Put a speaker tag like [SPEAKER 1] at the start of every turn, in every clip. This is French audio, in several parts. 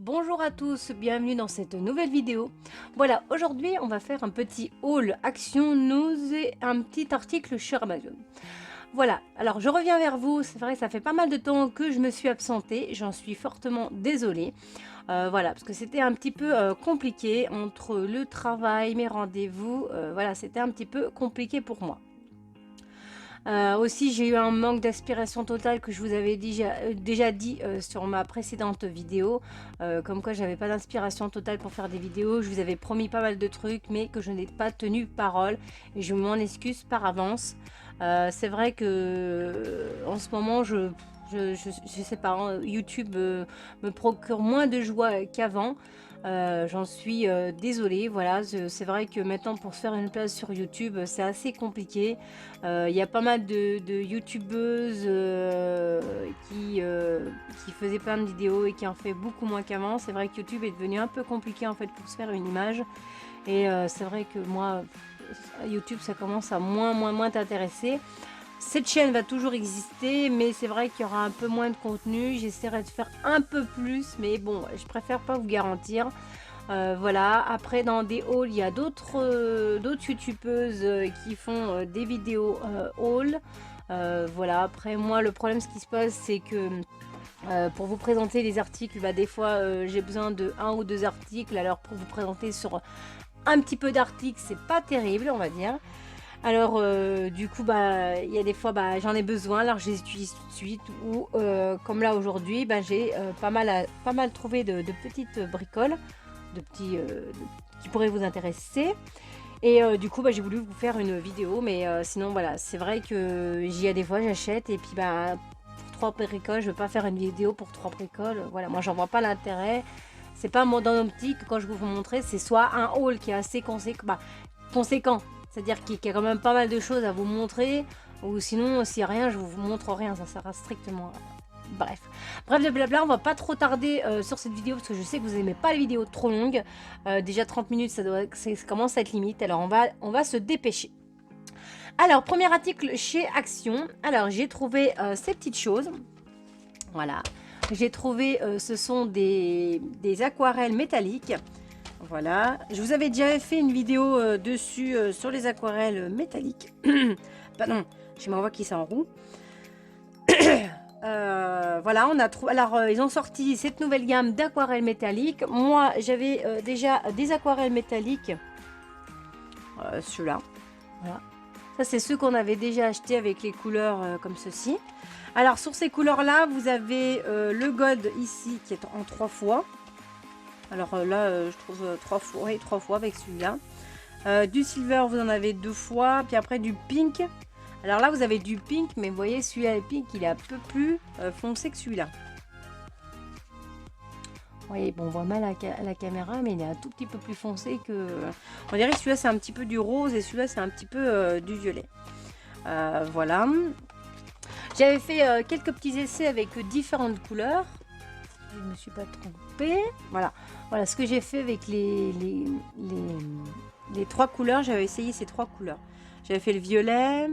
[SPEAKER 1] Bonjour à tous, bienvenue dans cette nouvelle vidéo. Voilà, aujourd'hui on va faire un petit haul Action News et un petit article sur Amazon. Voilà, alors je reviens vers vous, c'est vrai que ça fait pas mal de temps que je me suis absentée, j'en suis fortement désolée. Voilà, parce que c'était un petit peu compliqué entre le travail, mes rendez-vous, voilà, c'était un petit peu compliqué pour moi. Aussi, j'ai eu un manque d'aspiration totale que je vous avais déjà dit sur ma précédente vidéo. Comme quoi, j'avais pas d'inspiration totale pour faire des vidéos. Je vous avais promis pas mal de trucs, mais que je n'ai pas tenu parole. Et je m'en excuse par avance. C'est vrai que en ce moment, je sais pas, hein, YouTube me procure moins de joie qu'avant. J'en suis désolée, voilà, c'est vrai que maintenant pour se faire une place sur YouTube, c'est assez compliqué. Il y a pas mal de youtubeuses qui faisaient plein de vidéos et qui en fait beaucoup moins qu'avant. C'est vrai que YouTube est devenu un peu compliqué en fait pour se faire une image. Et c'est vrai que moi, YouTube, ça commence à moins t'intéresser. Cette chaîne va toujours exister, mais c'est vrai qu'il y aura un peu moins de contenu. J'essaierai de faire un peu plus, mais bon, je préfère pas vous garantir. Voilà, après dans des hauls, il y a d'autres youtubeuses qui font des vidéos haul. Voilà, après moi, le problème, ce qui se passe, c'est que pour vous présenter les articles, bah, des fois, j'ai besoin de un ou deux articles. Alors, pour vous présenter sur un petit peu d'articles, c'est pas terrible, on va dire. Alors, du coup, bah, il y a des fois, bah, j'en ai besoin, alors je les utilise tout de suite. Ou, comme là aujourd'hui, bah, j'ai pas mal trouvé de petites bricoles, qui pourraient vous intéresser. Et du coup, bah, j'ai voulu vous faire une vidéo, mais sinon, voilà, c'est vrai que j'y a des fois, j'achète, et puis, bah, pour 3 bricoles, je veux pas faire une vidéo pour 3 bricoles. Voilà, moi, j'en vois pas l'intérêt. C'est pas dans l'optique, quand je vous montrer, c'est soit un haul qui est assez conséquent. C'est-à-dire qu'il y a quand même pas mal de choses à vous montrer, ou sinon, s'il n'y a rien, je vous montre rien, ça sert à strictement. Bref de blabla, on va pas trop tarder sur cette vidéo parce que je sais que vous n'aimez pas les vidéos trop longues. Déjà 30 minutes, ça commence à être limite, alors on va se dépêcher. Alors, premier article chez Action. Alors, j'ai trouvé ces petites choses. Voilà. J'ai trouvé, ce sont des aquarelles métalliques. Voilà, je vous avais déjà fait une vidéo dessus sur les aquarelles métalliques. Pardon, j'ai ma voix qui s'enroue. Voilà, on a trouvé. Alors, ils ont sorti cette nouvelle gamme d'aquarelles métalliques. Moi, j'avais déjà des aquarelles métalliques. Ceux-là. Voilà. Ça, c'est ceux qu'on avait déjà achetés avec les couleurs comme ceci. Alors, sur ces couleurs-là, vous avez le gold ici qui est en 3 fois. Alors là, je trouve 3 fois, oui, 3 fois avec celui-là. Du silver, vous en avez 2 fois. Puis après, du pink. Alors là, vous avez du pink, mais vous voyez, celui-là, le pink, il est un peu plus foncé que celui-là. Vous voyez, bon, on voit mal à la caméra, mais il est un tout petit peu plus foncé que... On dirait que celui-là, c'est un petit peu du rose et celui-là, c'est un petit peu du violet. Voilà. J'avais fait quelques petits essais avec différentes couleurs. Je ne me suis pas trompée. Voilà ce que j'ai fait avec les 3 couleurs. J'avais essayé ces 3 couleurs. J'avais fait le violet,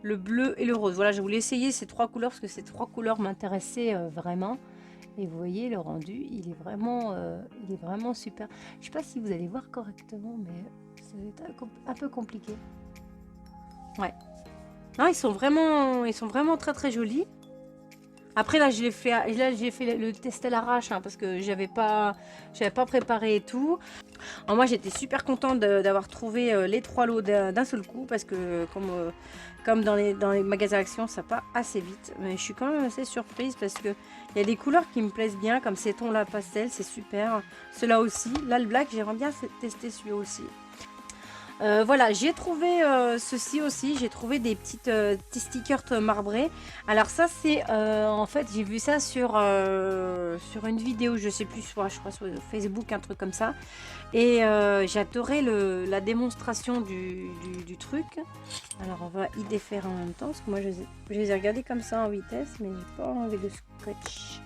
[SPEAKER 1] le bleu et le rose. Voilà, je voulais essayer ces 3 couleurs parce que ces 3 couleurs m'intéressaient vraiment. Et vous voyez, le rendu, il est vraiment super. Je ne sais pas si vous allez voir correctement, mais ça va être un peu compliqué. Ouais. Non, ils sont vraiment très jolis. Après là, j'ai fait le test à l'arrache parce que j'avais pas préparé et tout. Alors, moi, j'étais super contente d'avoir trouvé les 3 lots d'un seul coup parce que comme dans les magasins Action, ça part assez vite. Mais je suis quand même assez surprise parce que il y a des couleurs qui me plaisent bien, comme ces tons là pastel, c'est super. Ceux-là aussi. Là, le black, j'aimerais bien tester celui-là aussi. Voilà, j'ai trouvé ceci aussi, j'ai trouvé des petits stickers marbrés. Alors ça c'est en fait j'ai vu ça sur une vidéo, je sais plus, je crois sur Facebook, un truc comme ça. Et j'adorais la démonstration du truc. Alors on va y défaire en même temps, parce que moi je les ai regardés comme ça en vitesse, mais j'ai pas enlevé le scotch.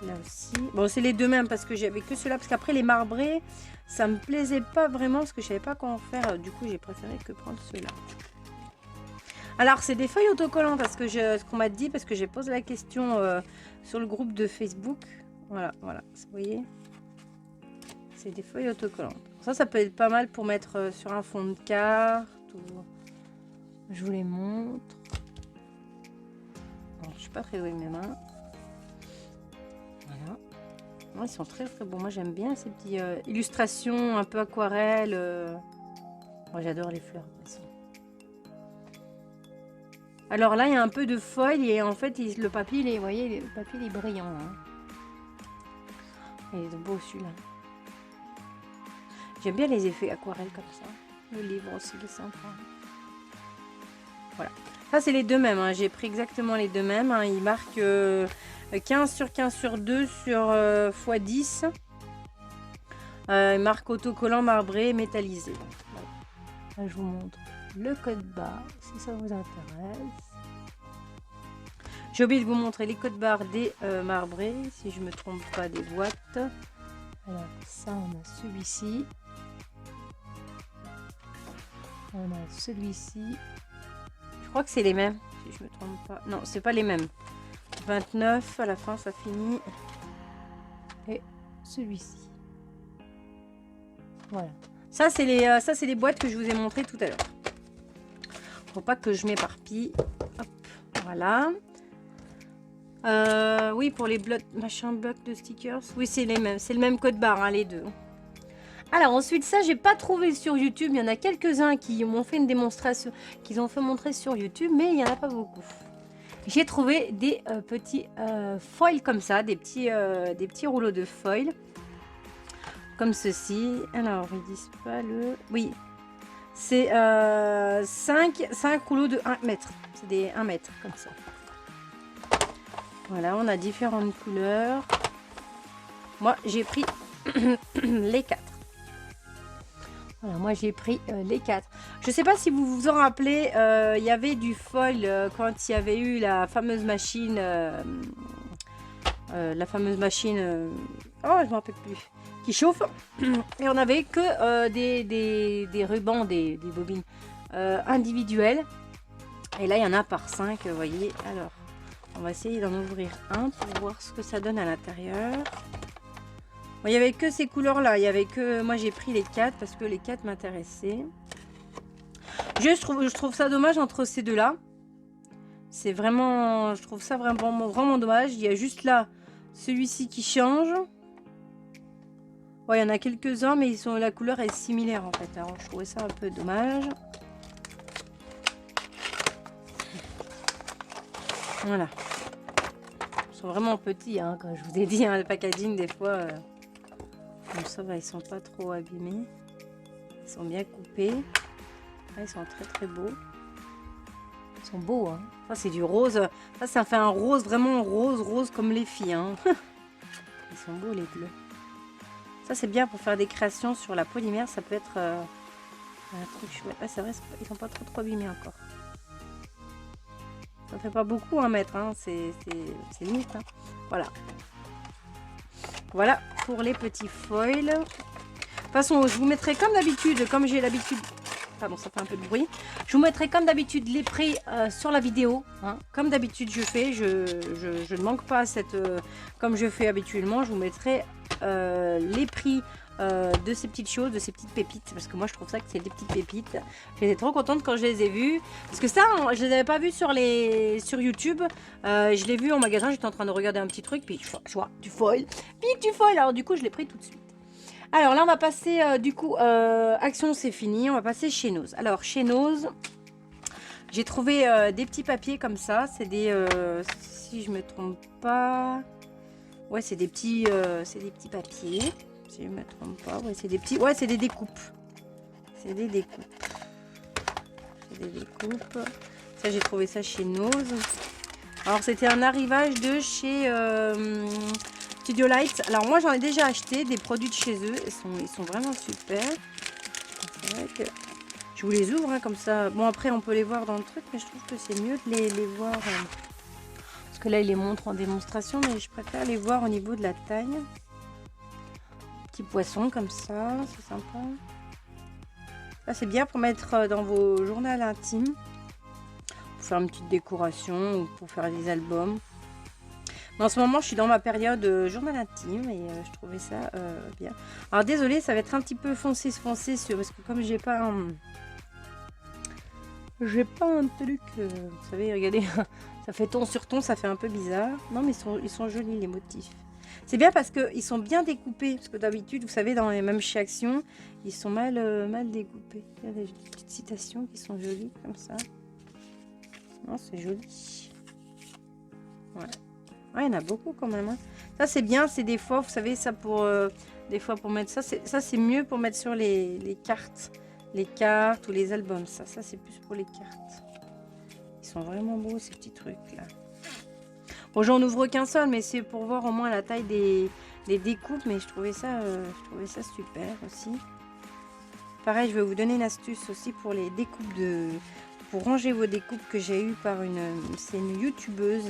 [SPEAKER 1] Là aussi. Bon, c'est les deux mêmes parce que j'avais que ceux-là. Parce qu'après, les marbrés, ça me plaisait pas vraiment parce que je savais pas comment faire. Du coup, j'ai préféré que prendre ceux-là. Alors, c'est des feuilles autocollantes parce que ce qu'on m'a dit, parce que j'ai posé la question sur le groupe de Facebook. Voilà, voilà, vous voyez, c'est des feuilles autocollantes. Ça peut être pas mal pour mettre sur un fond de carte. Ou... Je vous les montre. Bon, je suis pas très douée avec mes mains. Voilà. Ouais, ils sont très très bons. Moi j'aime bien ces petites illustrations un peu aquarelle. Moi j'adore les fleurs. De toute façon. Alors là il y a un peu de foil et en fait le papier, vous voyez, le papier il est brillant. Hein. Il est beau celui-là. J'aime bien les effets aquarelles comme ça. Le livre aussi il est sympa. Voilà. Ça c'est les deux mêmes. Hein. J'ai pris exactement les deux mêmes. Hein. Il marque 15 sur 15 sur 2 sur x 10. Il marque autocollant marbré métallisé. Voilà. Là, je vous montre le code barre si ça vous intéresse. J'ai oublié de vous montrer les codes barres des marbrés, si je me trompe pas, des boîtes. Alors ça on a celui-ci. On a celui-ci. Je crois que c'est les mêmes, si je me trompe pas. Non, c'est pas les mêmes. 29 à la fin ça finit. Et celui-ci. Voilà. Ça c'est les boîtes que je vous ai montrées tout à l'heure. Faut pas que je m'éparpille. Hop, voilà. Oui, pour les blocs, machin blocs de stickers. Oui, c'est les mêmes. C'est le même code barre, hein, les deux. Alors ensuite, ça, j'ai pas trouvé sur YouTube. Il y en a quelques-uns qui m'ont fait une démonstration, qu'ils ont fait montrer sur YouTube, mais il y en a pas beaucoup. J'ai trouvé des petits foils comme ça, des petits rouleaux de foil. Comme ceci. Alors, ils disent pas le... Oui. C'est 5 rouleaux de 1 mètre. C'est des 1 mètre, comme ça. Voilà, on a différentes couleurs. Moi, j'ai pris les 4. Voilà, moi, j'ai pris les 4. Je sais pas si vous vous en rappelez, il y avait du foil quand il y avait eu la fameuse machine... oh, je ne me rappelle plus. Qui chauffe. Et on avait que des rubans, des bobines individuelles. Et là, il y en a par 5, vous voyez. Alors, on va essayer d'en ouvrir un pour voir ce que ça donne à l'intérieur. Bon, il n'y avait que ces couleurs-là. Il y avait que... Moi, j'ai pris les 4 parce que les 4 m'intéressaient. Je trouve ça dommage entre ces deux-là. C'est vraiment... Je trouve ça vraiment dommage. Il y a juste là celui-ci qui change. Ouais, il y en a quelques-uns, mais la couleur est similaire en fait. Alors, je trouvais ça un peu dommage. Voilà. Ils sont vraiment petits, hein, comme je vous ai dit, hein, le packaging des fois. Comme ça, va, ils sont pas trop abîmés. Ils sont bien coupés. Là, ils sont très très beaux. Ils sont beaux, hein. Ça, c'est du rose. Ça fait un rose, vraiment rose comme les filles. Hein. Ils sont beaux, les bleus. Ça, c'est bien pour faire des créations sur la polymère. Ça peut être un truc chouette. Ah, c'est vrai, ils sont pas trop abîmés encore. Ça fait pas beaucoup à mettre. Hein. C'est limite. Hein. Voilà. Voilà pour les petits foils. De toute façon, je vous mettrai comme d'habitude, comme j'ai l'habitude... Pardon, ça fait un peu de bruit. Je vous mettrai comme d'habitude les prix sur la vidéo. Hein. Comme d'habitude, je fais. Je ne manque pas cette... comme je fais habituellement, je vous mettrai les prix de ces petites choses, de ces petites pépites. Parce que moi, je trouve ça que c'est des petites pépites. J'étais trop contente quand je les ai vues. Parce que ça, je les avais pas vues sur YouTube. Je l'ai vu en magasin. J'étais en train de regarder un petit truc. Puis je vois du foil. Puis du foil. Alors du coup, je l'ai pris tout de suite. Alors là, on va passer, du coup, Action, c'est fini. On va passer chez Nose. Alors, chez Nose, j'ai trouvé des petits papiers comme ça. C'est des, si je me trompe pas... Ouais, c'est des petits papiers. Si je me trompe pas. Ouais, c'est des petits... Ouais, c'est des découpes. C'est des découpes. C'est des découpes. Ça, j'ai trouvé ça chez Nose. Alors, c'était un arrivage de chez... Studio Light. Alors moi j'en ai déjà acheté des produits de chez eux. Ils sont vraiment super. C'est vrai que je vous les ouvre hein, comme ça. Bon après on peut les voir dans le truc, mais je trouve que c'est mieux de les voir. Parce que là ils les montrent en démonstration, mais je préfère les voir au niveau de la taille. Petit poisson comme ça, c'est sympa. Là c'est bien pour mettre dans vos journaux intimes. Pour faire une petite décoration ou pour faire des albums. En ce moment, je suis dans ma période journal intime et je trouvais ça bien. Alors désolé, ça va être un petit peu foncé parce que comme j'ai pas un truc, vous savez, regardez, ça fait ton sur ton, ça fait un peu bizarre. Non, mais ils sont jolis les motifs. C'est bien parce qu'ils sont bien découpés, parce que d'habitude, vous savez, dans les mêmes chez Action, ils sont mal découpés. Il y a des petites citations qui sont jolies comme ça. Non, c'est joli. Ouais. Ouais, il y en a beaucoup quand même. Hein. Ça, c'est bien. C'est des fois, vous savez, ça pour... des fois, pour mettre ça, c'est mieux pour mettre sur les cartes. Les cartes ou les albums. Ça c'est plus pour les cartes. Ils sont vraiment beaux, ces petits trucs-là. Bon, j'en ouvre qu'un seul, mais c'est pour voir au moins la taille des découpes. Mais je trouvais ça super aussi. Pareil, je vais vous donner une astuce aussi pour les découpes pour ranger vos découpes que j'ai eu par c'est une youtubeuse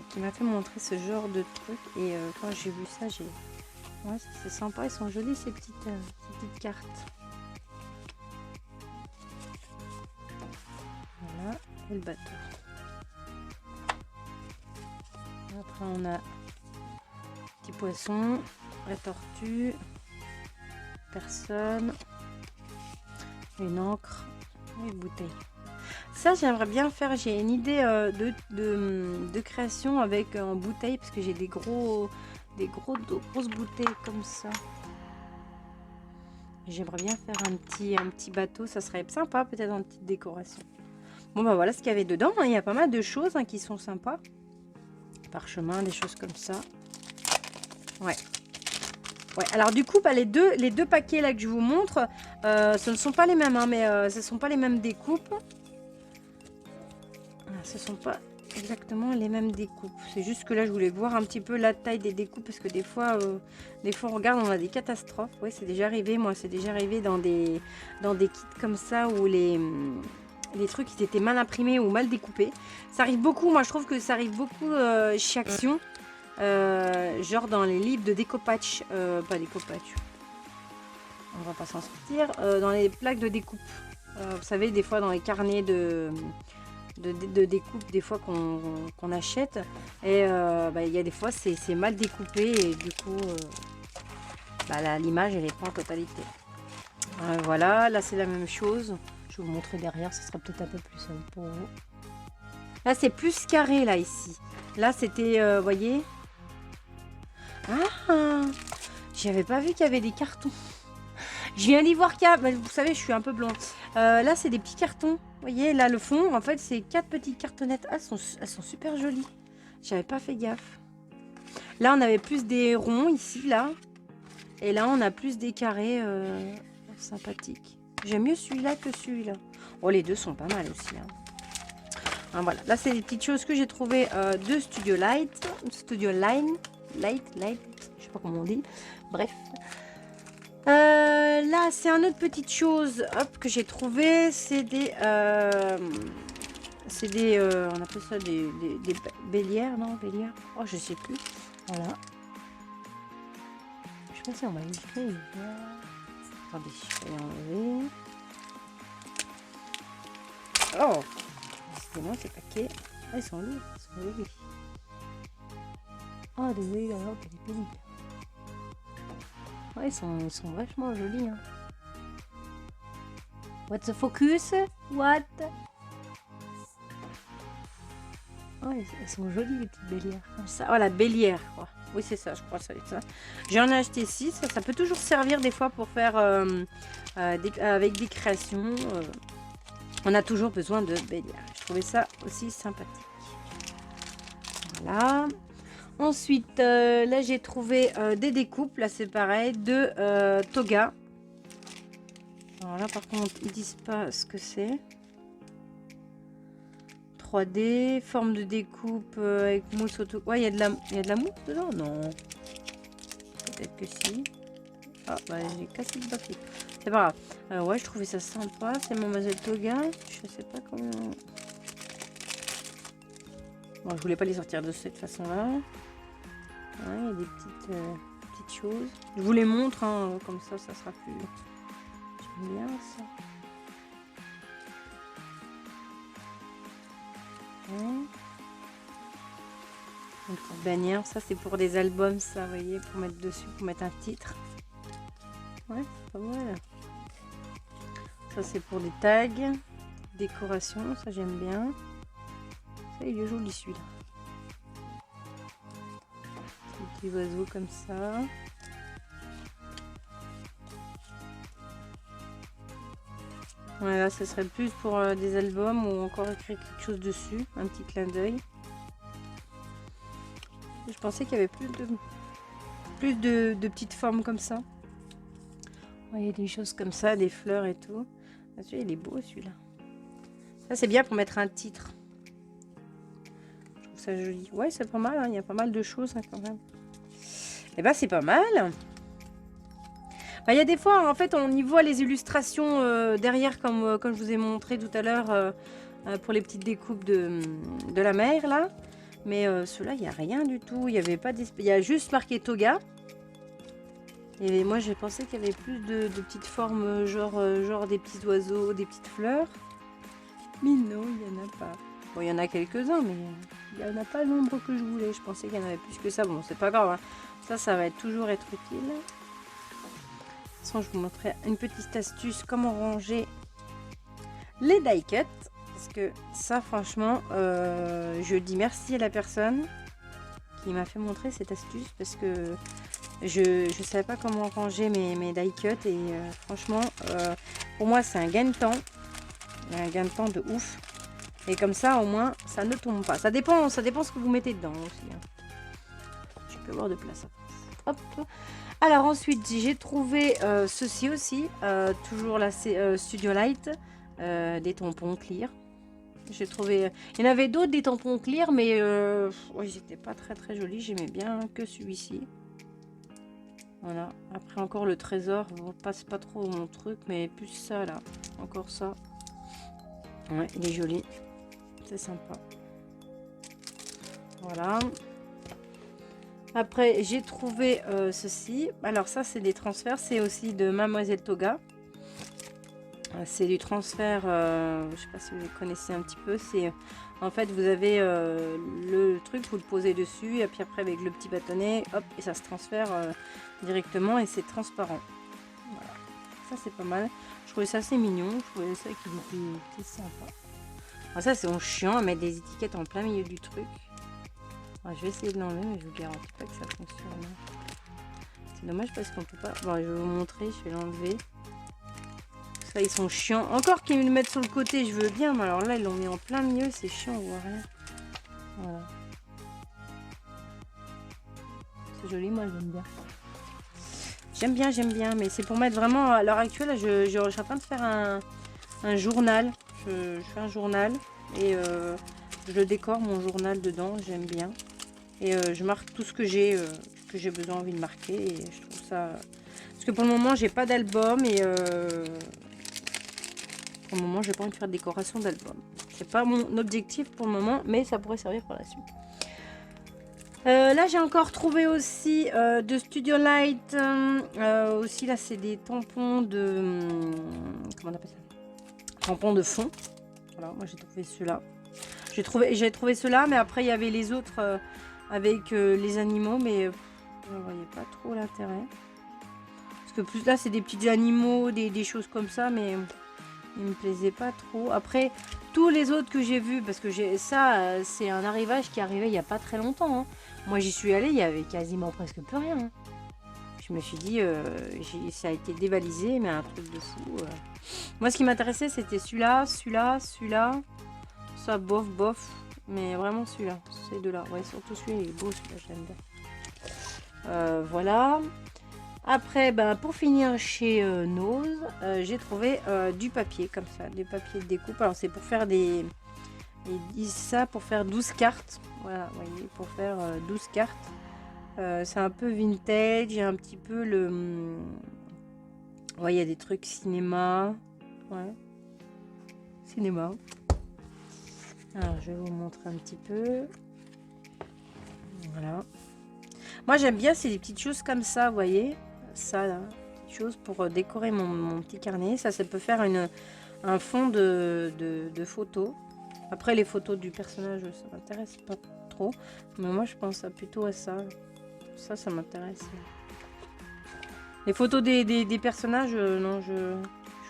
[SPEAKER 1] qui m'a fait montrer ce genre de truc. Et quand j'ai vu ça, ouais, c'est sympa, ils sont jolis ces petites cartes. Voilà, et le bateau. Après on a petit poisson, la tortue, personne, une encre et une bouteille. Ça, j'aimerais bien faire, j'ai une idée de création avec en bouteille, parce que j'ai des grosses bouteilles comme ça. J'aimerais bien faire un petit bateau, ça serait sympa, peut-être en petite décoration. Bon, bah voilà ce qu'il y avait dedans, hein. Il y a pas mal de choses qui sont sympas. Parchemin, des choses comme ça. Ouais. Ouais, alors du coup, bah, les deux paquets là que je vous montre, ce ne sont pas les mêmes, hein, mais ce ne sont pas les mêmes découpes. Ce sont pas exactement les mêmes découpes. C'est juste que là, je voulais voir un petit peu la taille des découpes parce que des fois, on regarde, on a des catastrophes. Oui, c'est déjà arrivé. Moi, c'est déjà arrivé dans des kits comme ça où les trucs ils étaient mal imprimés ou mal découpés. Ça arrive beaucoup. Moi, je trouve que ça arrive beaucoup chez Action. Genre dans les livres de découpage. Pas découpage. On va pas s'en sortir. Dans les plaques de découpe. Vous savez, des fois dans les carnets de découpe des fois qu'on achète et il y a des fois c'est mal découpé et du coup l'image elle est pas en totalité. Voilà, là c'est la même chose, je vais vous montrer derrière, ce sera peut-être un peu plus simple pour vous. Là c'est plus carré là ici, là c'était voyez, j'avais pas vu qu'il y avait des cartons. Je viens d'y voir qu'il y a, vous savez, je suis un peu blonde. Là, c'est des petits cartons. Vous voyez, là, le fond, en fait, c'est 4 petites cartonnettes. Ah, elles sont super jolies. J'avais pas fait gaffe. Là, on avait plus des ronds ici, là. Et là, on a plus des carrés sympathiques. J'aime mieux celui-là que celui-là. Oh, les deux sont pas mal aussi. Hein. Ah, voilà. Là, c'est des petites choses que j'ai trouvées de Studio Light. Studio Line. Light. Je sais pas comment on dit. Bref. Là, c'est une autre petite chose que j'ai trouvé. C'est des... on appelle ça des bélières, non? Bélières. Oh, je sais plus. Voilà. Je sais pas si on va illustrer. Attendez, je vais enlever. Oh! Décidément, ces paquets. Ah, ils sont lourds. Ils sont jolis. Oh, désolé, alors qu'elle est pénible. Ouais, ils sont vachement jolis. Hein. What's the focus? What? Oh, elles sont jolies les petites bélières. Comme ça. Oh, la bélière, quoi. Oui, c'est ça, je crois que c'est ça. J'en ai acheté 6. Ça peut toujours servir des fois pour faire avec des créations. On a toujours besoin de bélières. Je trouvais ça aussi sympathique. Voilà. Ensuite, là, j'ai trouvé des découpes. Là, c'est pareil. De toga. Alors là, par contre, ils disent pas ce que c'est. 3D, forme de découpe avec mousse auto. Ouais, il y a de la mousse dedans? Non. Peut-être que si. Ah, bah, j'ai cassé le papier. C'est pas grave. Ouais, je trouvais ça sympa. C'est Mademoiselle Toga. Je sais pas comment... Bon, je voulais pas les sortir de cette façon-là. Ouais, il y a des petites choses. Je vous les montre, hein, comme ça sera plus... J'aime bien ça. Ouais. Une petite bannière. Ça, c'est pour des albums, ça, vous voyez, pour mettre dessus, pour mettre un titre. Ouais, c'est pas mal. Ça, c'est pour des tags. Décoration, ça, j'aime bien. Ça, il est joli, celui-là. Des petits oiseaux comme ça. Voilà, ce serait plus pour des albums ou encore écrire quelque chose dessus, un petit clin d'œil. Je pensais qu'il y avait plus de petites formes comme ça. Vous voyez, des choses comme ça, des fleurs et tout. Ah, celui-là, il est beau, celui-là. Ça, c'est bien pour mettre un titre. Je trouve ça joli. Ouais, c'est pas mal, hein. Il y a pas mal de choses hein, quand même. Et ben, c'est pas mal. Il y a des fois, en fait, on y voit les illustrations derrière, comme je vous ai montré tout à l'heure, pour les petites découpes de la mer, là. Mais ceux-là, il n'y a rien du tout. Il y avait pas il y a juste marqué Toga. Et moi, j'ai pensé qu'il y avait plus de petites formes, genre des petits oiseaux, des petites fleurs. Mais non, il n'y en a pas. Bon, il y en a quelques-uns, mais il n'y en a pas le nombre que je voulais. Je pensais qu'il y en avait plus que ça. Bon, c'est pas grave. Hein. Ça va toujours être utile. De toute façon, je vous montrerai une petite astuce, comment ranger les die cuts. Parce que ça, franchement, je dis merci à la personne qui m'a fait montrer cette astuce. Parce que je ne savais pas comment ranger mes die cuts. Et franchement, pour moi, c'est un gain de temps. Un gain de temps de ouf. Et comme ça, au moins, ça ne tombe pas. Ça dépend ce que vous mettez dedans aussi. Hein. Je peux avoir de place. Hop. Alors ensuite, j'ai trouvé ceci aussi. Toujours là, c'est Studio Light. Des tampons clear. J'ai trouvé... Il y en avait d'autres, des tampons clear, mais ouais, j'étais pas très joli. J'aimais bien que celui-ci. Voilà. Après, encore le trésor. Bon, passe pas trop mon truc, mais plus ça, là. Encore ça. Ouais, il est joli. C'est sympa. Voilà. Après, j'ai trouvé ceci. Alors ça, c'est des transferts. C'est aussi de Mademoiselle Toga. C'est du transfert, je ne sais pas si vous les connaissez un petit peu. C'est en fait, vous avez le truc, vous le posez dessus. Et puis après, avec le petit bâtonnet, hop, et ça se transfère directement. Et c'est transparent. Voilà. Ça, c'est pas mal. Je trouvais ça assez mignon. Je trouvais ça qu'il était sympa. Alors ça, c'est chiant à mettre des étiquettes en plein milieu du truc. Alors, je vais essayer de l'enlever, mais je vous garantis pas que ça fonctionne. C'est dommage parce qu'on peut pas... Bon, je vais vous montrer, je vais l'enlever. Ça, ils sont chiants. Encore qu'ils me le mettent sur le côté, je veux bien. Mais alors là, ils l'ont mis en plein milieu, c'est chiant, on voit rien. Voilà. C'est joli, moi, j'aime bien. J'aime bien, mais c'est pour mettre vraiment... À l'heure actuelle, là, je suis en train de faire un journal. Je fais un journal et je le décore, mon journal, dedans. J'aime bien. Et je marque tout ce que j'ai besoin, envie de marquer. Et je trouve ça... Parce que pour le moment, j'ai pas d'album et... Pour le moment, j'ai pas envie de faire de décoration d'album. C'est pas mon objectif pour le moment, mais ça pourrait servir par la suite. Là, j'ai encore trouvé aussi de Studio Light. Aussi, là, c'est des tampons de... comment on appelle ça? Tampons de fond. Voilà, moi, j'ai trouvé ceux-là. J'ai trouvé ceux-là, mais après, il y avait les autres avec les animaux, mais je ne voyais pas trop l'intérêt. Parce que plus là, c'est des petits animaux, des choses comme ça, mais... il me plaisait pas trop. Après, tous les autres que j'ai vus, parce que ça, c'est un arrivage qui est arrivé il n'y a pas très longtemps. Hein. Moi, j'y suis allée, il y avait quasiment presque plus rien. Hein. Je me suis dit, ça a été dévalisé, mais un truc de fou. Moi, ce qui m'intéressait, c'était celui-là. Ça, bof. Mais vraiment celui-là, ces deux-là. Ouais, surtout celui-là, il est beau, celui-là, je l'aime bien. Voilà. Après, pour finir chez Nose, j'ai trouvé du papier comme ça, des papiers de découpe. Alors c'est pour faire des... Ils disent ça pour faire 12 cartes. Voilà, vous voyez, pour faire 12 cartes. C'est un peu vintage, il y a un petit peu le... Ouais, il y a des trucs cinéma. Ouais. Cinéma. Alors, je vais vous montrer un petit peu. Voilà. Moi, j'aime bien, c'est des petites choses comme ça, vous voyez. Ça là, petite chose pour décorer mon petit carnet. Ça peut faire un fond de photos. Après les photos du personnage, ça m'intéresse pas trop. Mais moi, je pense plutôt à ça. Ça m'intéresse. Les photos des personnages, non, je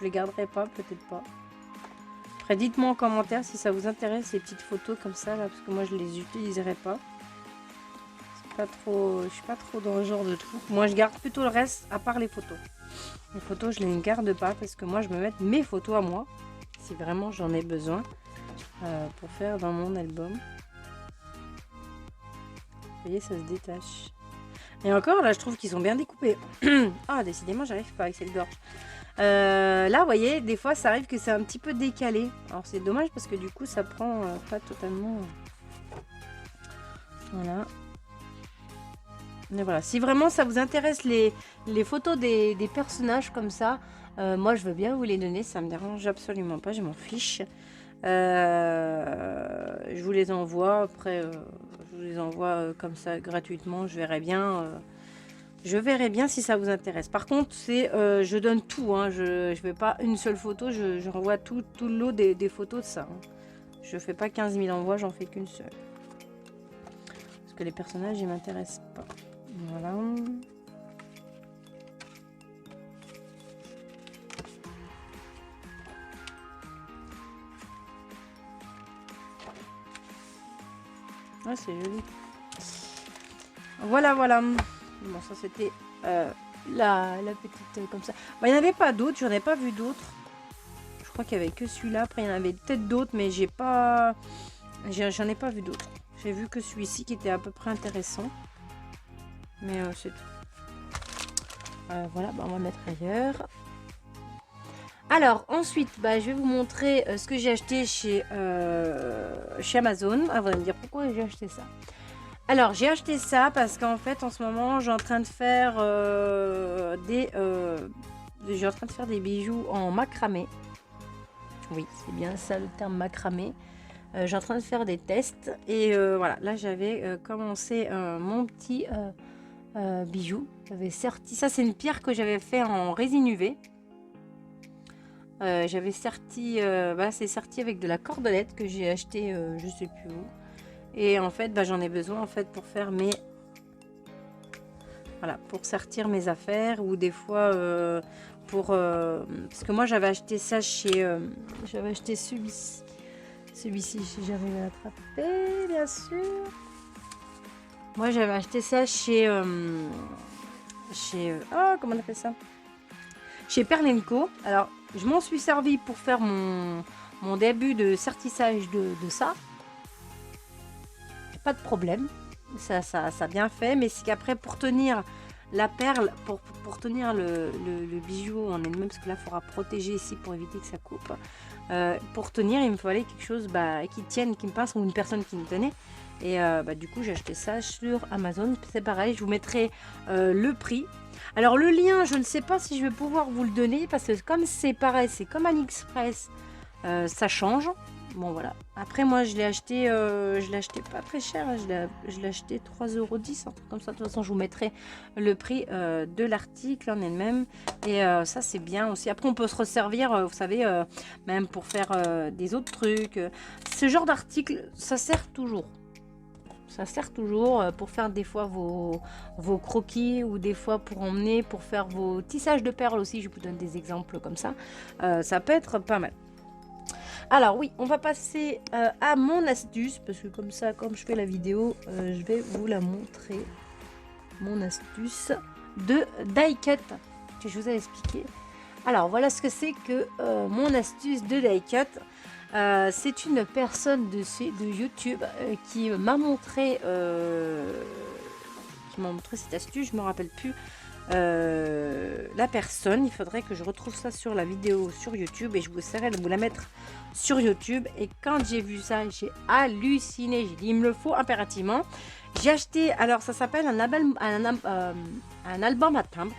[SPEAKER 1] les garderai pas, peut-être pas. Après, dites-moi en commentaire si ça vous intéresse, ces petites photos comme ça, là, parce que moi, je les utiliserai pas. C'est pas trop, je suis pas trop dans le genre de truc. Moi, je garde plutôt le reste, à part les photos. Les photos, je les garde pas, parce que moi, je me mets mes photos à moi, si vraiment j'en ai besoin, pour faire dans mon album. Vous voyez, ça se détache. Et encore, là, je trouve qu'ils sont bien découpés. Ah, décidément, j'arrive pas avec cette gorge. Là, vous voyez, des fois, ça arrive que c'est un petit peu décalé. Alors, c'est dommage parce que du coup, ça prend pas totalement... Voilà. Mais voilà. Si vraiment ça vous intéresse, les photos des personnages comme ça, moi, je veux bien vous les donner. Ça me dérange absolument pas. Je m'en fiche. Je vous les envoie. Après, je vous les envoie comme ça gratuitement. Je verrai bien. Je verrai bien si ça vous intéresse. Par contre, c'est je donne tout. Hein. Je ne fais pas une seule photo. Je renvoie tout le lot des photos de ça. Hein. Je fais pas 15 000 envois. J'en fais qu'une seule. Parce que les personnages, ils m'intéressent pas. Voilà. Ah, c'est joli. Voilà, voilà. Bon, ça c'était la petite comme ça. Bon, il n'y en avait pas d'autres, j'en ai pas vu d'autres. Je crois qu'il y avait que celui-là. Après, il y en avait peut-être d'autres, mais j'en ai pas vu d'autres. J'ai vu que celui-ci qui était à peu près intéressant. Mais c'est tout. Voilà, bah, on va mettre ailleurs. Alors, ensuite, bah, je vais vous montrer ce que j'ai acheté chez Amazon. Ah, vous allez me dire pourquoi j'ai acheté ça. Alors, j'ai acheté ça parce qu'en fait, en ce moment, j'ai en train de faire des bijoux en macramé. Oui, c'est bien ça le terme macramé. J'ai en train de faire des tests. Et voilà, là, j'avais commencé mon petit bijou. J'avais sorti... Ça, c'est une pierre que j'avais fait en résine UV. J'avais sorti... c'est sorti avec de la cordelette que j'ai acheté je sais plus où. Et en fait, j'en ai besoin en fait pour faire mes... Voilà, pour sortir mes affaires ou des fois pour... parce que moi, j'avais acheté ça chez... j'avais acheté celui-ci. Celui-ci, si j'arrive à l'attraper, bien sûr. Moi, j'avais acheté ça chez... comment on appelle ça? Chez Perlenco. Alors, je m'en suis servi pour faire mon début de sertissage de ça. Pas de problème, ça a bien fait, mais c'est qu'après pour tenir la perle, pour tenir le bijou en elle-même, parce que là il faudra protéger ici pour éviter que ça coupe, pour tenir il me fallait quelque chose qui tienne, qui me passe, ou une personne qui me tenait, et du coup j'ai acheté ça sur Amazon. C'est pareil, je vous mettrai le prix. Alors le lien, je ne sais pas si je vais pouvoir vous le donner, parce que comme c'est pareil, c'est comme AliExpress, ça change. Bon voilà. Après moi je l'ai acheté pas très cher, hein. Je l'ai acheté 3,10 €, un truc comme ça. De toute façon je vous mettrai le prix de l'article en elle-même. Et ça c'est bien aussi. Après on peut se resservir, vous savez, même pour faire des autres trucs. Ce genre d'article, ça sert toujours. Ça sert toujours pour faire des fois vos croquis, ou des fois pour emmener, pour faire vos tissages de perles aussi. Je vous donne des exemples comme ça. Ça peut être pas mal. Alors oui, on va passer à mon astuce, parce que comme ça, comme je fais la vidéo, je vais vous la montrer. Mon astuce de die cut que je vous ai expliqué. Alors voilà ce que c'est que mon astuce de die cut. C'est une personne de YouTube qui m'a montré cette astuce. Je me rappelle plus la personne. Il faudrait que je retrouve ça sur la vidéo sur YouTube, et je vous essaierai de vous la mettre sur YouTube. Et quand j'ai vu ça, j'ai halluciné. J'ai dit il me le faut impérativement. J'ai acheté, alors ça s'appelle un album à timbre.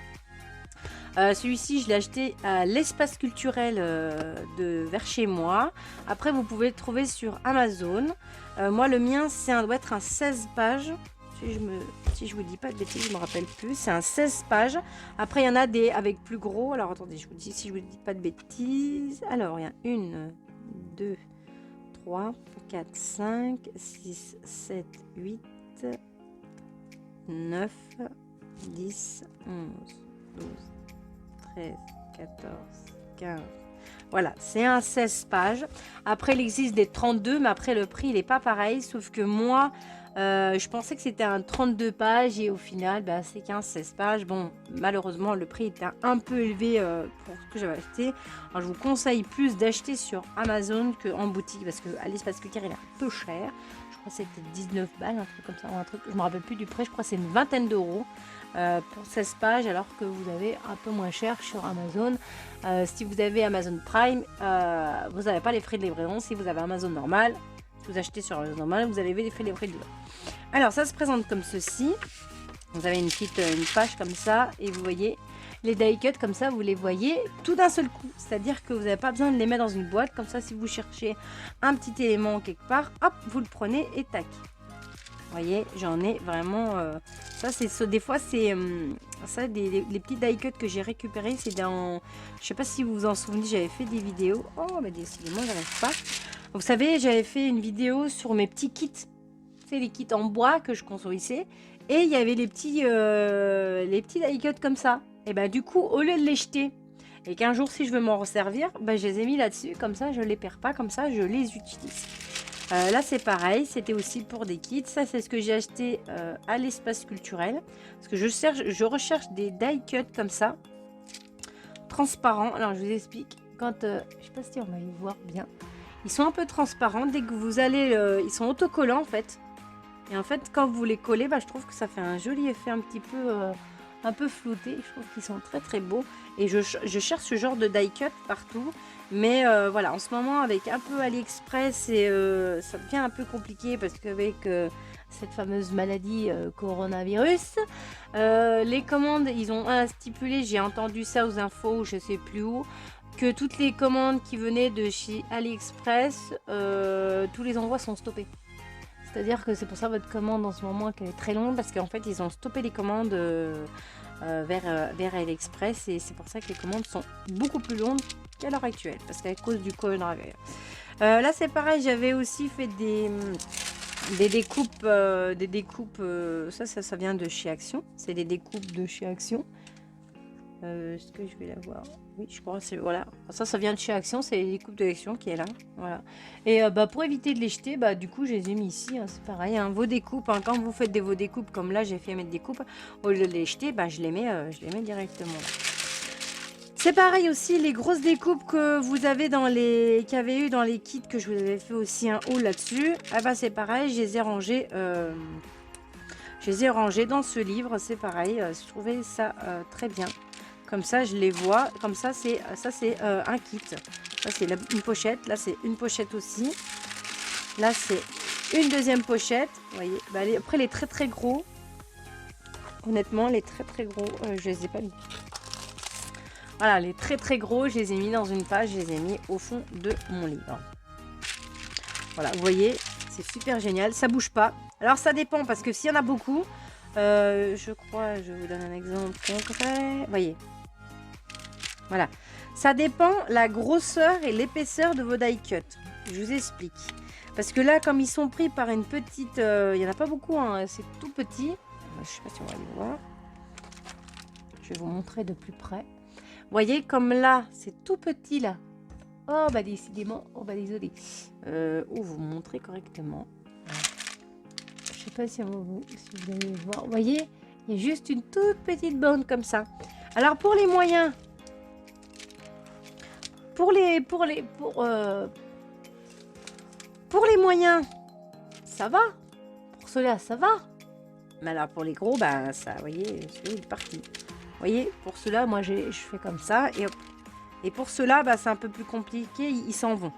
[SPEAKER 1] Celui-ci, je l'ai acheté à l'espace culturel de vers chez moi. Après, vous pouvez le trouver sur Amazon. Moi, le mien, doit être un 16 pages. Si je vous dis pas de bêtises, je me rappelle plus. C'est un 16 pages. Après, il y en a des avec plus gros. Alors, attendez, je vous dis si je vous dis pas de bêtises. Alors, il y a 1, 2, 3, 4, 5, 6, 7, 8, 9, 10, 11, 12, 13, 14, 15. Voilà, c'est un 16 pages. Après, il existe des 32, mais après, le prix, il n'est pas pareil. Sauf que moi, je pensais que c'était un 32 pages et au final, bah, c'est qu'un 16 pages. Bon, malheureusement, le prix était un peu élevé pour ce que j'avais acheté. Alors, je vous conseille plus d'acheter sur Amazon qu'en boutique parce que à l'Espace Culture, il est un peu cher. Je crois que c'était 19 balles, un truc comme ça, ou un truc, je me rappelle plus du prix. Je crois que c'est une vingtaine d'euros pour 16 pages, alors que vous avez un peu moins cher sur Amazon. Si vous avez Amazon Prime, vous n'avez pas les frais de livraison. Si vous avez Amazon normal, si vous achetez sur Amazon normal, vous avez les frais de livraison. Alors, ça se présente comme ceci. Vous avez une page comme ça, et vous voyez les die cuts comme ça, vous les voyez tout d'un seul coup. C'est-à-dire que vous n'avez pas besoin de les mettre dans une boîte. Comme ça, si vous cherchez un petit élément quelque part, hop, vous le prenez et tac. Vous voyez, j'en ai vraiment... ça, c'est des fois, c'est... ça, les petits die cuts que j'ai récupérés, c'est dans... Je sais pas si vous vous en souvenez, j'avais fait des vidéos. Oh, mais décidément, j'arrive pas. Vous savez, j'avais fait une vidéo sur mes petits kits. C'est les kits en bois que je construisais. Et il y avait les petits die cuts comme ça. Et ben du coup, au lieu de les jeter, et qu'un jour, si je veux m'en resservir, ben, je les ai mis là-dessus. Comme ça, je les perds pas. Comme ça, je les utilise. Là, c'est pareil. C'était aussi pour des kits. Ça, c'est ce que j'ai acheté à l'espace culturel. Parce que je recherche des die cuts comme ça. Transparents. Alors, je vous explique. Quand, je sais pas si on va y voir bien. Ils sont un peu transparents. Dès que vous allez... ils sont autocollants, en fait. Et en fait, quand vous les collez, bah, je trouve que ça fait un joli effet un peu flouté. Je trouve qu'ils sont très très beaux. Et je cherche ce genre de die cut partout. Mais voilà, en ce moment, avec un peu AliExpress, et, ça devient un peu compliqué parce qu'avec cette fameuse maladie coronavirus, les commandes, ils ont stipulé, j'ai entendu ça aux infos, je sais plus où, que toutes les commandes qui venaient de chez AliExpress, tous les envois sont stoppés. C'est-à-dire que c'est pour ça votre commande en ce moment qu'elle est très longue, parce qu'en fait ils ont stoppé les commandes vers AliExpress, et c'est pour ça que les commandes sont beaucoup plus longues qu'à l'heure actuelle, parce qu'à cause du coronavirus. Là c'est pareil, j'avais aussi fait des découpes, ça vient de chez Action, c'est des découpes de chez Action. Est-ce que je vais la voir? Oui, je crois que c'est... Voilà. Ça vient de chez Action, c'est les découpes de l'Action qui est là. Voilà. Et pour éviter de les jeter, du coup, je les ai mis ici. Hein, c'est pareil, hein, vos découpes. Hein, quand vous faites vos découpes, comme là, j'ai fait mettre des coupes, au lieu de les jeter, je les mets directement là. C'est pareil aussi, les grosses découpes que vous avez qu'il y avait eu dans les kits, que je vous avais fait aussi un haul là-dessus. C'est pareil, je les ai rangés... dans ce livre, c'est pareil. Je trouvais ça très bien. Comme ça, je les vois. Comme ça, c'est un kit. Ça, c'est une pochette. Là, c'est une pochette aussi. Là, c'est une deuxième pochette. Vous voyez. Après, les très très gros. Honnêtement, les très très gros, je les ai pas mis. Voilà, les très très gros, je les ai mis dans une page. Je les ai mis au fond de mon livre. Voilà, vous voyez, c'est super génial. Ça bouge pas. Alors, ça dépend parce que s'il y en a beaucoup, je crois, je vous donne un exemple concret. Vous voyez. Voilà, ça dépend la grosseur et l'épaisseur de vos die cuts. Je vous explique. Parce que là, comme ils sont pris par une petite... il n'y en a pas beaucoup, hein, c'est tout petit. Je ne sais pas si on va le voir. Je vais vous montrer de plus près. Vous voyez, comme là, c'est tout petit là. Oh, décidément. Oh, désolé. Vous montrer correctement. Je ne sais pas si vous allez voir. Vous voyez, il y a juste une toute petite bande comme ça. Alors, pour les moyens... Pour les moyens, ça va. Pour cela, ça va. Mais alors pour les gros, ça, vous voyez, celui-là est parti. Vous voyez, pour cela, moi, je fais comme ça. Et hop. Et pour cela, c'est un peu plus compliqué, ils s'en vont.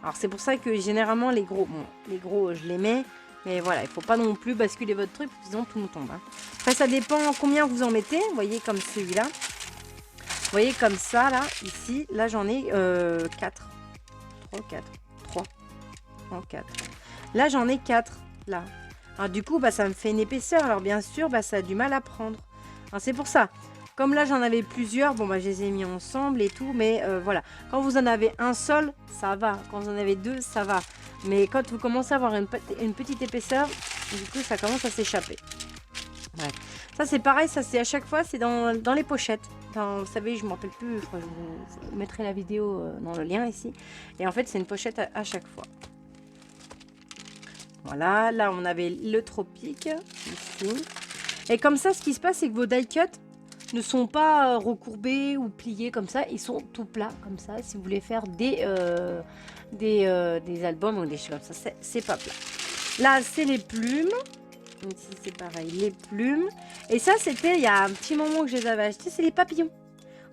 [SPEAKER 1] Alors c'est pour ça que généralement, les gros, je les mets. Mais voilà, il ne faut pas non plus basculer votre truc, sinon tout nous tombe. Hein. Après, ça dépend combien vous en mettez. Vous voyez, comme celui-là. Vous voyez comme ça, là, ici, là, j'en ai 4. 3. Là, j'en ai 4, là. Alors, du coup, ça me fait une épaisseur. Alors, bien sûr, ça a du mal à prendre. C'est pour ça. Comme là, j'en avais plusieurs, je les ai mis ensemble et tout. Mais voilà, quand vous en avez un seul, ça va. Quand vous en avez deux, ça va. Mais quand vous commencez à avoir une petite épaisseur, du coup, ça commence à s'échapper. Bref. Ça, c'est pareil, ça, c'est à chaque fois, c'est dans les pochettes. Vous savez, je ne me rappelle plus, je crois que je vous mettrai la vidéo dans le lien ici. Et en fait, c'est une pochette à chaque fois. Voilà, là, on avait le tropique, ici. Et comme ça, ce qui se passe, c'est que vos die cuts ne sont pas recourbés ou pliés comme ça. Ils sont tout plats, comme ça, si vous voulez faire des albums ou des choses comme ça. C'est pas plat. Là, c'est les plumes. Ici, c'est pareil, les plumes. Et ça, c'était il y a un petit moment que je les avais achetés. C'est les papillons.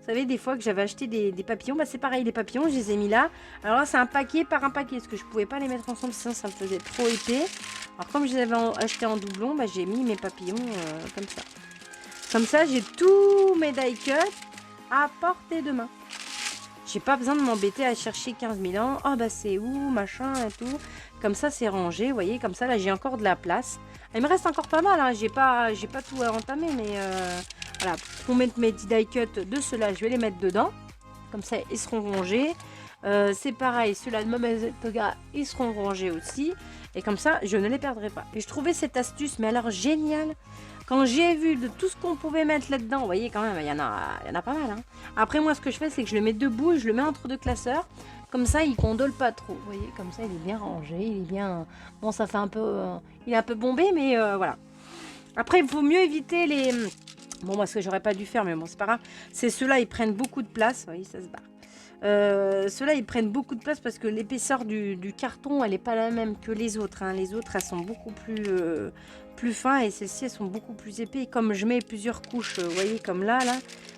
[SPEAKER 1] Vous savez, des fois que j'avais acheté des papillons, bah, c'est pareil, les papillons, je les ai mis là. Alors là, c'est un paquet par un paquet, parce que je pouvais pas les mettre ensemble, sinon ça me faisait trop épais. Alors comme je les avais achetés en doublon, bah, j'ai mis mes papillons comme ça. Comme ça, j'ai tous mes die cuts à portée de main. J'ai pas besoin de m'embêter à chercher 15 000 ans. Oh, bah c'est où, machin et tout. Comme ça, c'est rangé, vous voyez, comme ça, là, j'ai encore de la place. Il me reste encore pas mal, hein. J'ai pas tout à entamer, mais voilà, pour mettre mes die cuts de ceux-là, je vais les mettre dedans. Comme ça, ils seront rangés. C'est pareil, ceux-là de Mamazel Toga, ils seront rangés aussi. Et comme ça, je ne les perdrai pas. Et je trouvais cette astuce, mais alors géniale. Quand j'ai vu de tout ce qu'on pouvait mettre là-dedans, vous voyez quand même, il y en a pas mal. Hein. Après, moi, ce que je fais, c'est que je le mets debout et je le mets entre deux classeurs. Comme ça, il condole pas trop. Vous voyez, comme ça, il est bien rangé. Il est bien... Bon, ça fait un peu... il est un peu bombé, mais voilà. Après, il faut mieux éviter les... Bon, moi, ce que j'aurais pas dû faire, mais bon, c'est pas grave. C'est ceux-là, ils prennent beaucoup de place. Vous voyez, ça se barre. Ceux-là, ils prennent beaucoup de place parce que l'épaisseur du carton, elle n'est pas la même que les autres. Hein. Les autres, elles sont beaucoup plus fins et celles-ci, elles sont beaucoup plus épais. Et comme je mets plusieurs couches, vous voyez, comme là,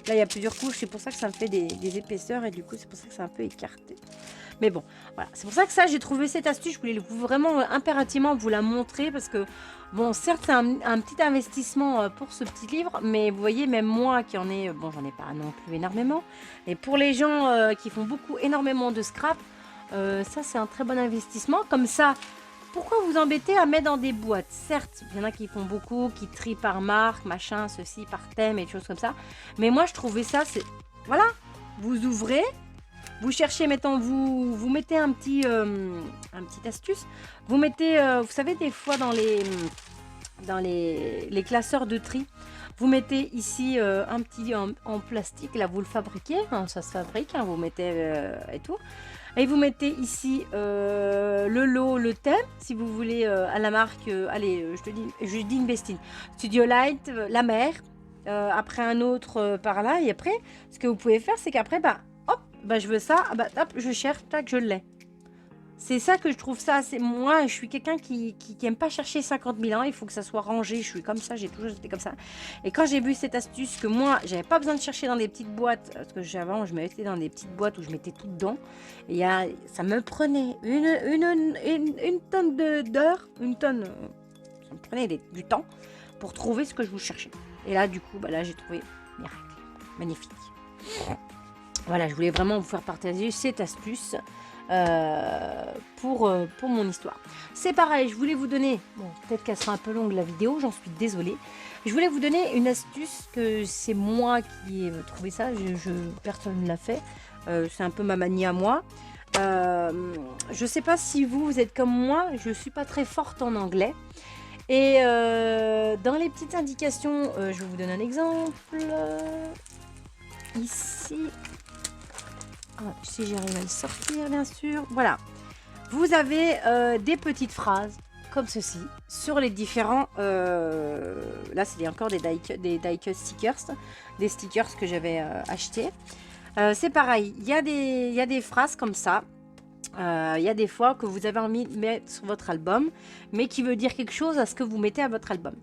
[SPEAKER 1] il y a plusieurs couches. C'est pour ça que ça me fait des épaisseurs et du coup, c'est pour ça que c'est un peu écarté. Mais bon, voilà. C'est pour ça que ça, j'ai trouvé cette astuce. Je voulais vraiment impérativement vous la montrer parce que, bon, certes, c'est un petit investissement pour ce petit livre, mais vous voyez, même moi qui en ai, bon, j'en ai pas non plus énormément. Et pour les gens qui font énormément de scrap, ça, c'est un très bon investissement. Comme ça, pourquoi vous embêter à mettre dans des boîtes? Certes, il y en a qui font beaucoup, qui trient par marque, machin, ceci, par thème et des choses comme ça. Mais moi, je trouvais ça, c'est... Voilà, vous ouvrez... Vous cherchez, mettons, vous mettez un petit astuce. Vous mettez, vous savez, des fois dans les classeurs de tri, vous mettez ici un petit en plastique. Là, vous le fabriquez, hein, ça se fabrique, hein, vous mettez et tout. Et vous mettez ici le lot, le thème, si vous voulez, à la marque, allez, je dis une bestine. Studio Light, la mer, après un autre par là. Et après, ce que vous pouvez faire, c'est qu'après, bah, je veux ça, bah, hop, je cherche, tac, je l'ai. C'est ça que je trouve ça. Moi, je suis quelqu'un qui aime pas chercher 50 000 ans. Il faut que ça soit rangé. Je suis comme ça, j'ai toujours été comme ça. Et quand j'ai vu cette astuce que moi, j'avais pas besoin de chercher dans des petites boîtes, parce que avant, je mettais dans des petites boîtes où je mettais tout dedans. Et ça me prenait une tonne d'heures, une tonne, ça me prenait du temps pour trouver ce que je vous cherchais. Et là, du coup, bah là, j'ai trouvé miracle, magnifique. Voilà, je voulais vraiment vous faire partager cette astuce pour mon histoire. C'est pareil, je voulais vous donner, bon, peut-être qu'elle sera un peu longue la vidéo, j'en suis désolée. Je voulais vous donner une astuce que c'est moi qui ai trouvé ça, personne ne l'a fait. C'est un peu ma manie à moi. Je sais pas si vous êtes comme moi, je suis pas très forte en anglais. Et dans les petites indications, je vais vous donner un exemple. Ici... si j'arrive à le sortir, bien sûr. Voilà. Vous avez des petites phrases comme ceci sur les différents... là, c'est encore des die cut stickers. Des stickers que j'avais achetés. C'est pareil. Il y a des phrases comme ça. Il y a des fois que vous avez envie de mettre sur votre album, mais qui veut dire quelque chose à ce que vous mettez à votre album.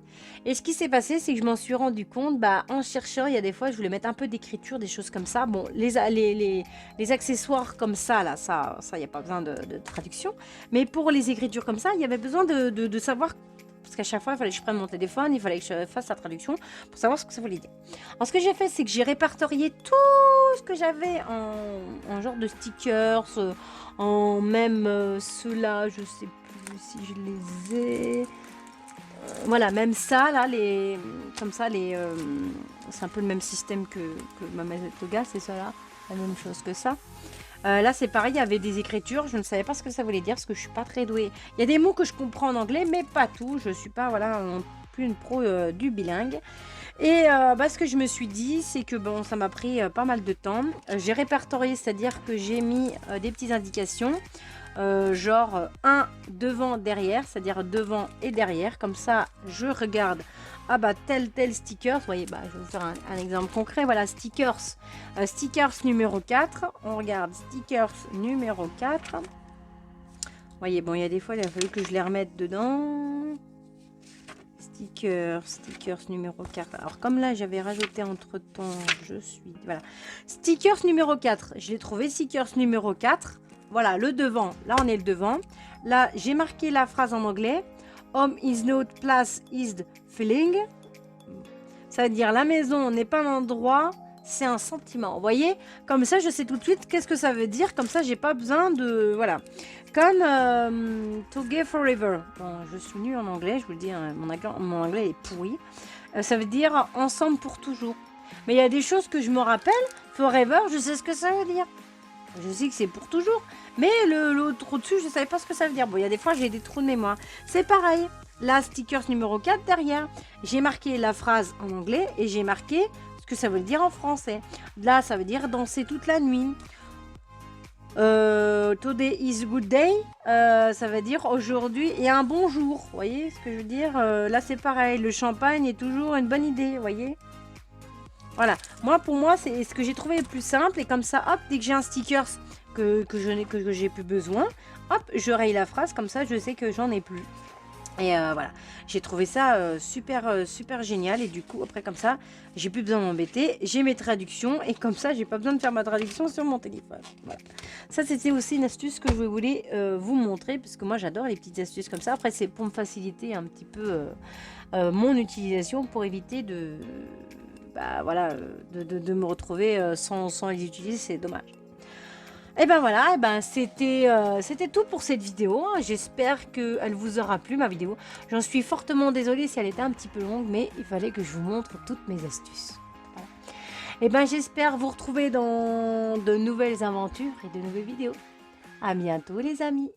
[SPEAKER 1] Et ce qui s'est passé, c'est que je m'en suis rendu compte, en cherchant, il y a des fois, je voulais mettre un peu d'écriture, des choses comme ça. Bon, les accessoires comme ça, là, ça, il n'y a pas besoin de traduction. Mais pour les écritures comme ça, il y avait besoin de savoir... Parce qu'à chaque fois, il fallait que je prenne mon téléphone, il fallait que je fasse la traduction pour savoir ce que ça voulait dire. Alors, ce que j'ai fait, c'est que j'ai répertorié tout ce que j'avais en genre de stickers, en même ceux-là, je sais plus si je les ai. Voilà, même ça, là, comme ça, c'est un peu le même système que Mamazel Toga, c'est ça là, la même chose que ça. Là, c'est pareil, il y avait des écritures. Je ne savais pas ce que ça voulait dire parce que je suis pas très douée. Il y a des mots que je comprends en anglais, mais pas tout. Je suis pas, voilà, non plus une pro du bilingue. Et ce que je me suis dit, c'est que bon, ça m'a pris pas mal de temps. J'ai répertorié, c'est-à-dire que j'ai mis des petites indications. Genre un devant, derrière, c'est-à-dire devant et derrière. Comme ça, je regarde, ah bah tel sticker. Vous voyez, bah, je vais vous faire un exemple concret. Voilà, stickers. Stickers numéro 4. On regarde stickers numéro 4. Vous voyez, bon, il y a des fois, il a fallu que je les remette dedans. Stickers numéro 4. Alors, comme là, j'avais rajouté entre-temps, voilà. Stickers numéro 4. Je l'ai trouvé, stickers numéro 4. Voilà, le devant. Là, on est le devant. Là, j'ai marqué la phrase en anglais. Home is not place is the feeling. Ça veut dire la maison n'est pas un endroit, c'est un sentiment. Vous voyez? Comme ça, je sais tout de suite qu'est-ce que ça veut dire. Comme ça, j'ai pas besoin de... Voilà. Comme Together Forever. Bon, je suis nulle en anglais, je vous le dis, hein, mon anglais est pourri. Ça veut dire ensemble pour toujours. Mais il y a des choses que je me rappelle. Forever, je sais ce que ça veut dire. Je sais que c'est pour toujours. Mais l'autre au-dessus, je ne savais pas ce que ça veut dire. Bon, il y a des fois, j'ai des trous de mémoire. C'est pareil. Là, stickers numéro 4 derrière. J'ai marqué la phrase en anglais et j'ai marqué ce que ça veut dire en français. Là, ça veut dire danser toute la nuit. Today is a good day. Ça veut dire aujourd'hui et un bon jour. Vous voyez ce que je veux dire? Là, c'est pareil. Le champagne est toujours une bonne idée. Vous voyez? Voilà, pour moi, c'est ce que j'ai trouvé le plus simple. Et comme ça, hop, dès que j'ai un sticker que j'ai plus besoin, hop, je raye la phrase. Comme ça, je sais que j'en ai plus. Et voilà, j'ai trouvé ça super génial. Et du coup, après, comme ça, j'ai plus besoin de m'embêter. J'ai mes traductions. Et comme ça, j'ai pas besoin de faire ma traduction sur mon téléphone. Voilà. Ça, c'était aussi une astuce que je voulais vous montrer. Parce que moi, j'adore les petites astuces comme ça. Après, c'est pour me faciliter un petit peu mon utilisation. Pour éviter de... voilà, de me retrouver sans les utiliser, c'est dommage. Et ben voilà, c'était tout pour cette vidéo. J'espère qu'elle vous aura plu, ma vidéo. J'en suis fortement désolée si elle était un petit peu longue, mais il fallait que je vous montre toutes mes astuces. Voilà. Et ben j'espère vous retrouver dans de nouvelles aventures et de nouvelles vidéos. À bientôt les amis.